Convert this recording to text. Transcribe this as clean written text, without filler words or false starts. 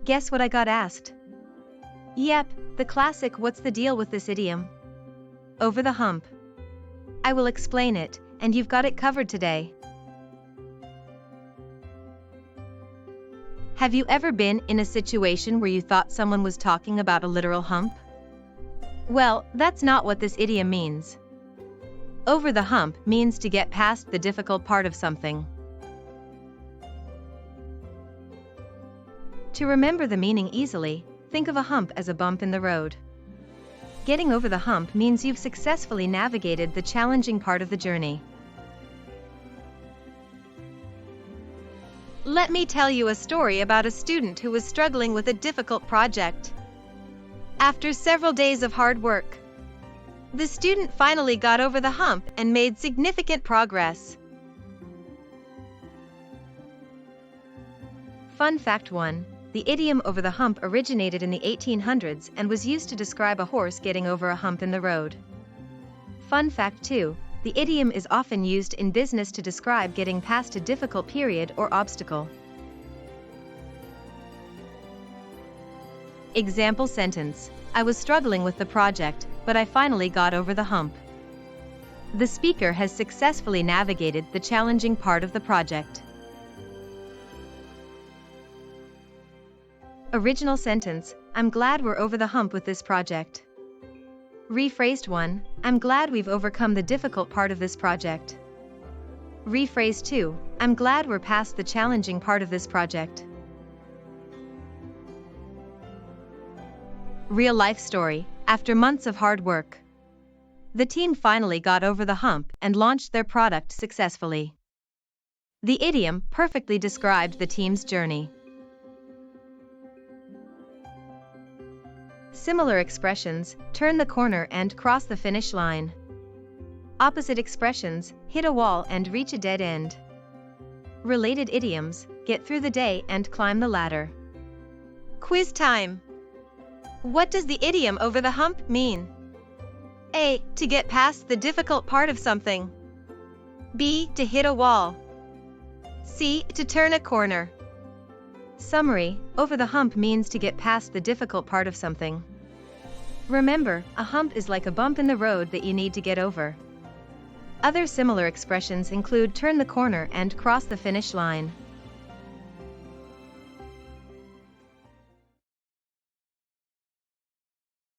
Guess what I got asked? Yep, the classic "what's the deal with this idiom?" Over the hump. I will explain it, and you've got it covered today. Have you ever been in a situation where you thought someone was talking about a literal hump? Well, that's not what this idiom means. Over the hump means to get past the difficult part of something. To remember the meaning easily, think of a hump as a bump in the road. Getting over the hump means you've successfully navigated the challenging part of the journey. Let me tell you a story about a student who was struggling with a difficult project. After several days of hard work, the student finally got over the hump and made significant progress. Fun fact 1. The idiom "over the hump" originated in the 1800s and was used to describe a horse getting over a hump in the road. Fun fact 2. The idiom is often used in business to describe getting past a difficult period or obstacle. Example sentence: I was struggling with the project, but I finally got over the hump. The speaker has successfully navigated the challenging part of the project. Original sentence: I'm glad we're over the hump with this project. Rephrased 1. I'm glad we've overcome the difficult part of this project. Rephrased 2. I'm glad we're past the challenging part of this project. Real life story: after months of hard work, the team finally got over the hump and launched their product successfully. The idiom perfectly described the team's journey. Similar expressions: turn the corner and cross the finish line. Opposite expressions: hit a wall and reach a dead end. Related idioms: get through the day and climb the ladder. Quiz time! What does the idiom "over the hump" mean? A. To get past the difficult part of something. B. To hit a wall. C. To turn a corner. Summary: over the hump means to get past the difficult part of something. Remember, a hump is like a bump in the road that you need to get over. Other similar expressions include turn the corner and cross the finish line.